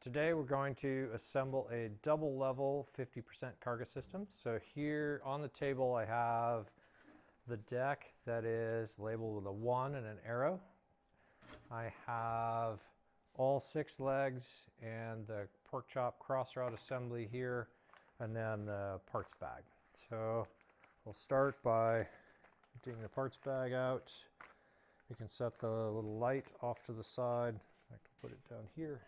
Today we're going to assemble a double level 50% KARGA system. So here on the table I have the deck that is labeled with a 1 and an arrow. I have all 6 legs and the pork chop cross rod assembly here, and then the parts bag. So we'll start by emptying the parts bag out. You can set the little light off to the side. I like to put it down here.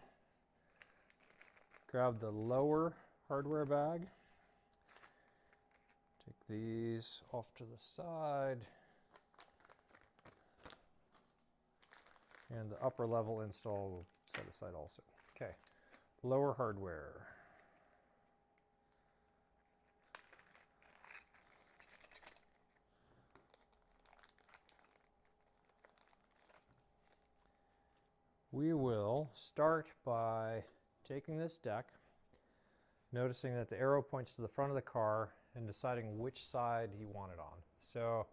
Grab the lower hardware bag. Take these off to the side. And the upper level install we'll set aside also. Okay, lower hardware. We will start by taking this deck, noticing that the arrow points to the front of the car, and deciding which side you want it on. So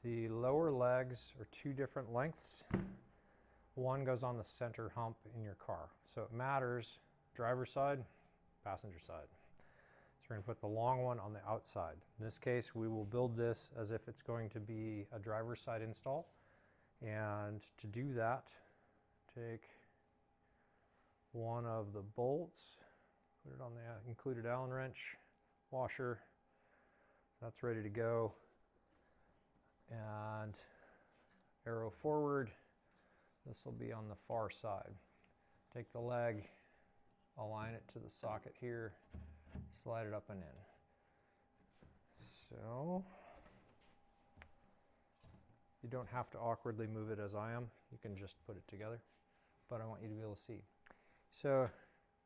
the lower legs are 2 different lengths. One goes on the center hump in your car. So it matters, driver's side, passenger side. So we're going to put the long one on the outside. In this case, we will build this as if it's going to be a driver's side install. And to do that, take one of the bolts, put it on the included Allen wrench, washer. That's ready to go. And arrow forward. This will be on the far side. Take the leg, align it to the socket here, slide it up and in. So you don't have to awkwardly move it as I am. You can just put it together, but I want you to be able to see. So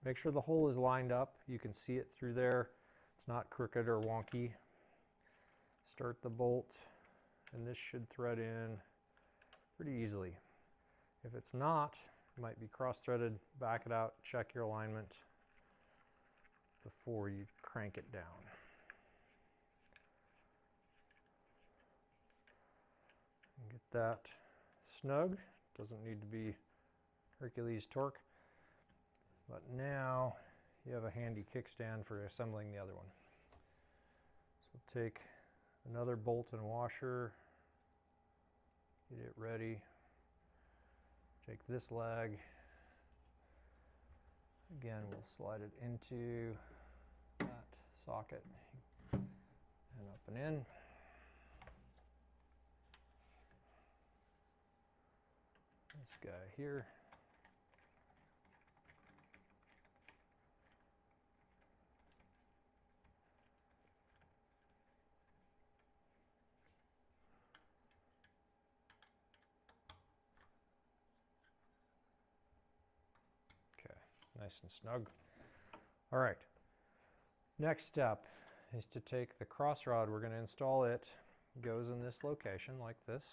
make sure the hole is lined up. You can see it through there. It's not crooked or wonky. Start the bolt, and this should thread in pretty easily. If it's not, it might be cross-threaded. Back it out, check your alignment before you crank it down. And get that snug. Doesn't need to be Hercules torque. But now you have a handy kickstand for assembling the other one. So we'll take another bolt and washer, get it ready. Take this leg. Again, we'll slide it into that socket and up and in. This guy here. Okay, nice and snug. All right, next step is to take the cross rod. We're going to install it. It goes in this location like this.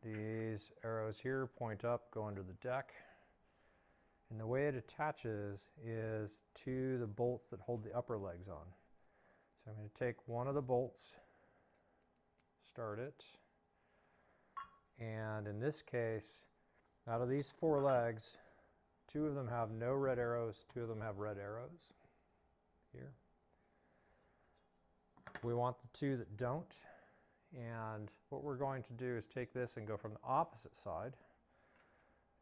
These arrows here point up, go under the deck. And the way it attaches is to the bolts that hold the upper legs on. So I'm going to take one of the bolts, start it. And in this case, out of these 4 legs, 2 of them have no red arrows, 2 of them have red arrows here. We want the 2 that don't. And what we're going to do is take this and go from the opposite side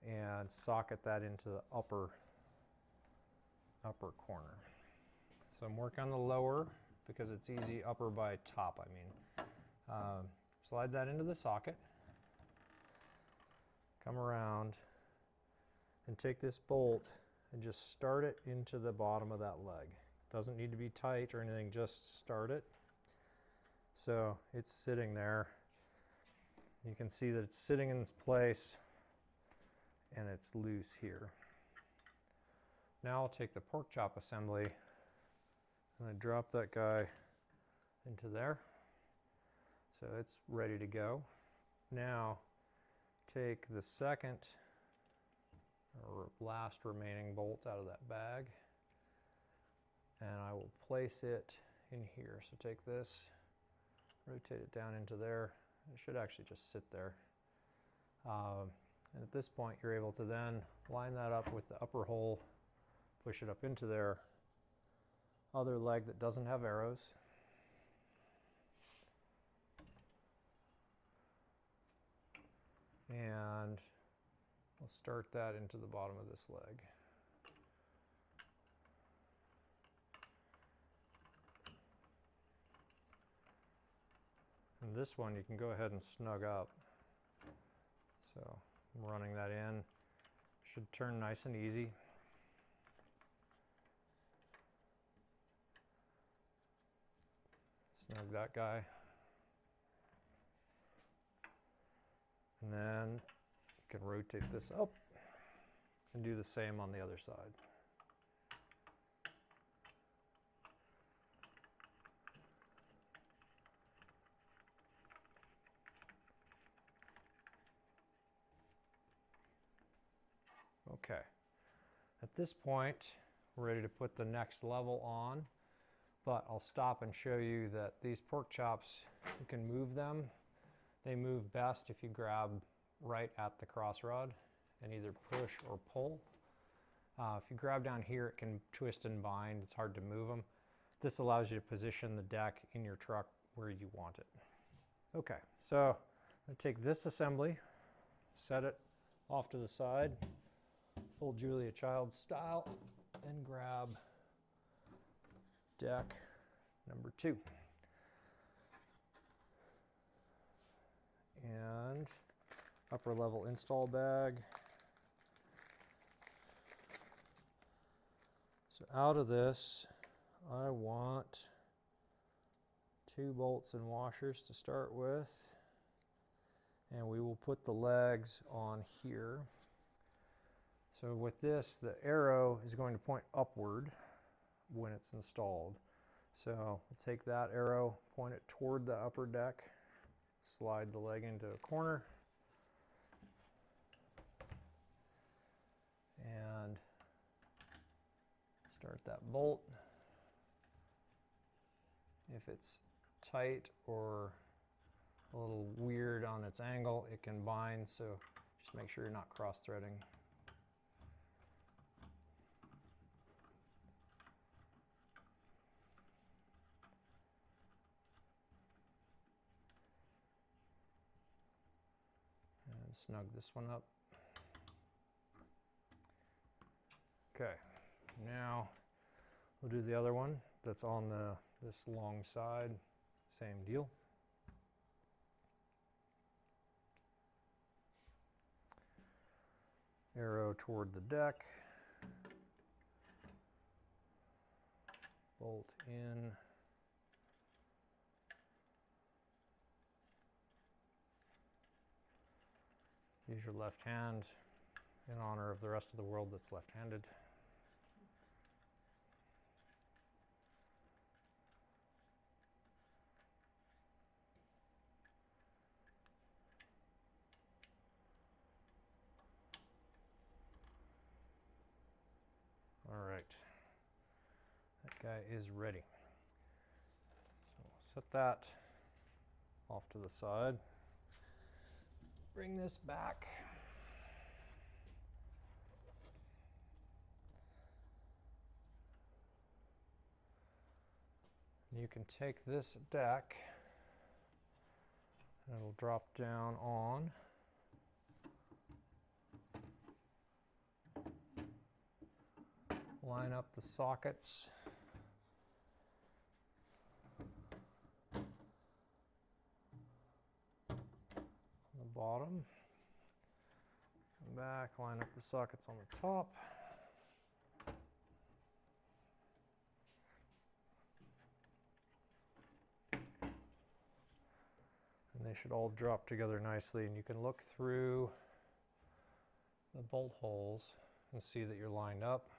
and socket that into the upper corner. So I'm working on the lower because it's easy, upper by top, I mean. Slide that into the socket, come around, and take this bolt and just start it into the bottom of that leg. Doesn't need to be tight or anything, just start it. So it's sitting there. You can see that it's sitting in its place and it's loose here. Now I'll take the pork chop assembly and I drop that guy into there. So it's ready to go. Now take the second or last remaining bolt out of that bag and I will place it in here. So take this, rotate it down into there. It should actually just sit there. And at this point, you're able to then line that up with the upper hole push it up into their other leg that doesn't have arrows. And we'll start that into the bottom of this leg. And this one you can go ahead and snug up. So I'm running that in. Should turn nice and easy. Snug that guy. And then you can rotate this up and do the same on the other side. Okay. At this point, we're ready to put the next level on, but I'll stop and show you that these pork chops, you can move them. They move best if you grab right at the cross rod and either push or pull. If you grab down here, it can twist and bind. It's hard to move them. This allows you to position the deck in your truck where you want it. Okay, so I take this assembly, set it off to the side, full Julia Child style, and grab deck number 2. And upper level install bag. So out of this, I want 2 bolts and washers to start with, and we will put the legs on here. So with this, the arrow is going to point upward when it's installed. So we'll take that arrow, point it toward the upper deck, slide the leg into a corner, and start that bolt. If it's tight or a little weird on its angle, it can bind, so just make sure you're not cross-threading. And snug this one up. Okay, now we'll do the other one that's on this long side. Same deal. Arrow toward the deck. Bolt in. Use your left hand in honor of the rest of the world that's left-handed. All right, that guy is ready. So we'll set that off to the side. Bring this back. You can take this deck and it'll drop down on. Line up the sockets. On the bottom. Come back, line up the sockets on the top. And they should all drop together nicely, and you can look through the bolt holes and see that you're lined up.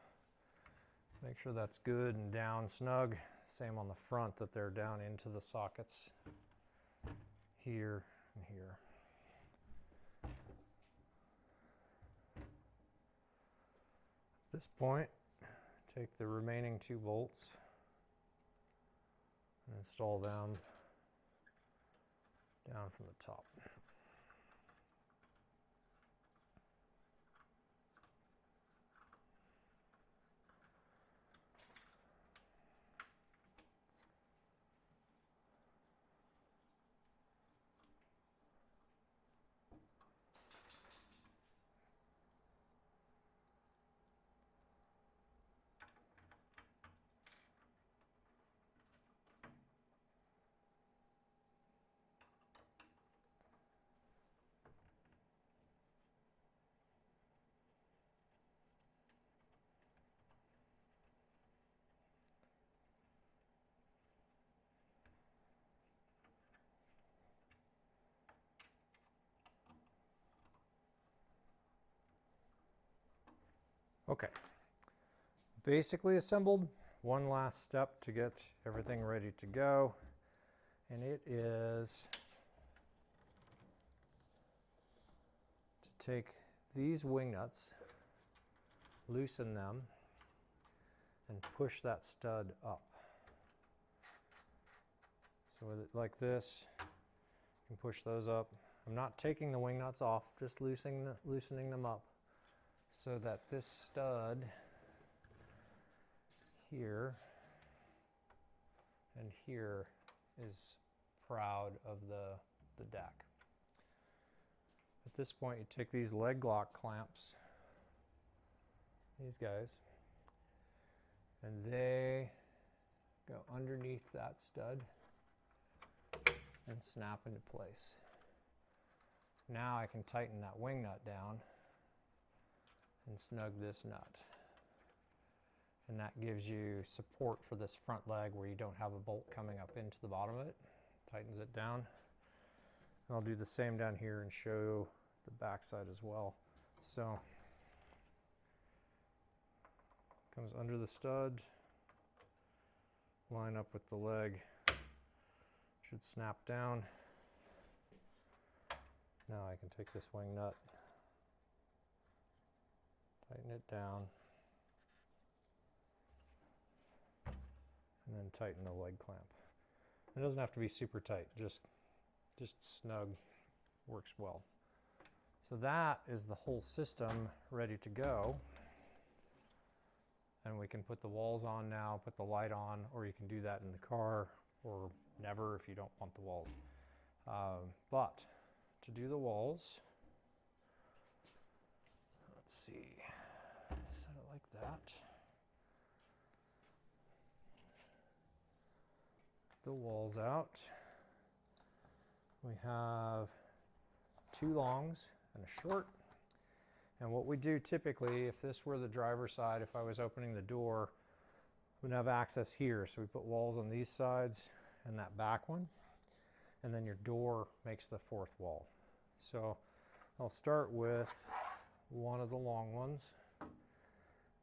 Make sure that's good and down snug. Same on the front, that they're down into the sockets here and here. At this point, take the remaining 2 bolts and install them down from the top. Okay, basically assembled. One last step to get everything ready to go, and it is to take these wing nuts, loosen them, and push that stud up. So with it like this, you can push those up. I'm not taking the wing nuts off, just loosening them up so that this stud here and here is proud of the deck. At this point, you take these leg lock clamps, these guys, and they go underneath that stud and snap into place. Now I can tighten that wing nut down and snug this nut. And that gives you support for this front leg where you don't have a bolt coming up into the bottom of it. Tightens it down. And I'll do the same down here and show the back side as well. So, comes under the stud, line up with the leg, should snap down. Now I can take this wing nut, tighten it down, and then tighten the leg clamp. It doesn't have to be super tight, just snug, works well. So that is the whole system ready to go. And we can put the walls on now, put the light on, or you can do that in the car, or never if you don't want the walls. But to do the walls, let's see, set it like that. The walls out. We have 2 longs and a short. And what we do typically, if this were the driver's side, if I was opening the door, we'd have access here. So we put walls on these sides and that back one. And then your door makes the 4th wall. So I'll start with one of the long ones.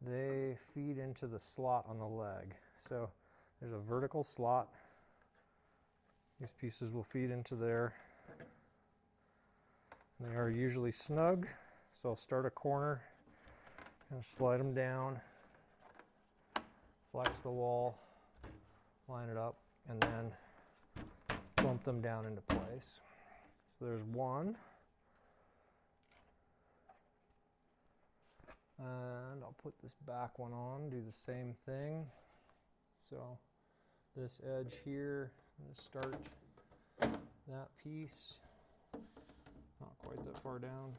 They feed into the slot on the leg. So there's a vertical slot. These pieces will feed into there. They are usually snug. So I'll start a corner and slide them down, flex the wall, line it up, and then bump them down into place. So there's one. And I'll put this back one on, do the same thing. So this edge here, I'm going to start that piece, not quite that far down.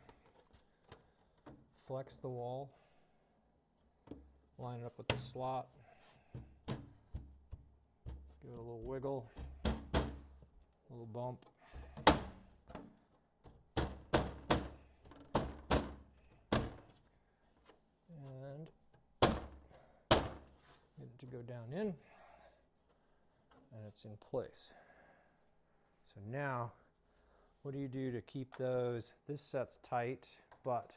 Flex the wall, line it up with the slot, give it a little wiggle, a little bump, and get it to go down in, and it's in place. So now, what do you do to keep those? This set's tight, but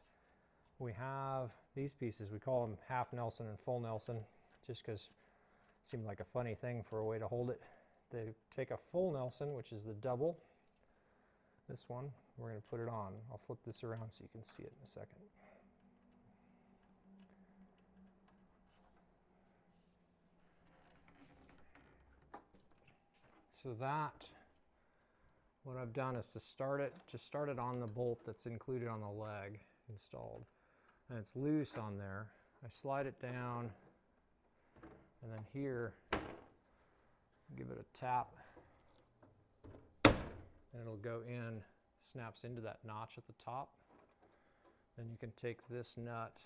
we have these pieces, we call them half Nelson and full Nelson, just because it seemed like a funny thing for a way to hold it. They take a full Nelson, which is the double, this one, we're going to put it on. I'll flip this around so you can see it in a second. So that, what I've done is to start it on the bolt that's included on the leg installed. And it's loose on there. I slide it down, and then here, give it a tap, and it'll go in, snaps into that notch at the top. Then you can take this nut,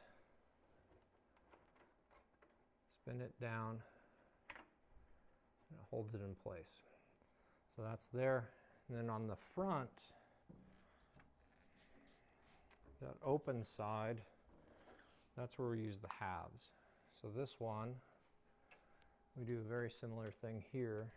spin it down, and it holds it in place. So that's there. And then on the front, that open side, that's where we use the halves. So this one, we do a very similar thing here.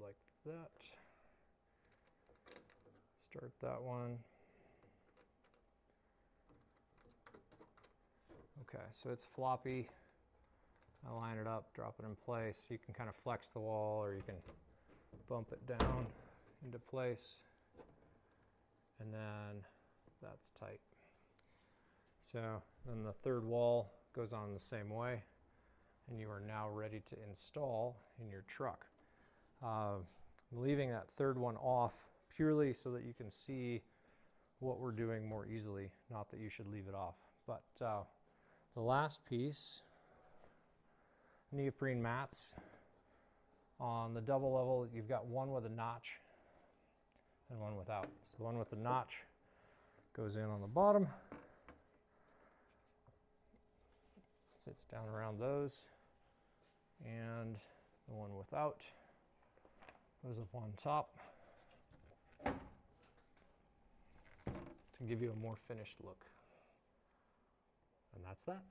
like that. Start that one. Okay, so it's floppy. I line it up, drop it in place. You can kind of flex the wall, or you can bump it down into place. And then that's tight. So then the third wall goes on the same way, and you are now ready to install in your truck. I'm leaving that third one off purely so that you can see what we're doing more easily, not that you should leave it off. But the last piece, neoprene mats. On the double level, you've got one with a notch and one without. So the one with the notch goes in on the bottom, sits down around those, and the one without goes up on top to give you a more finished look. And that's that.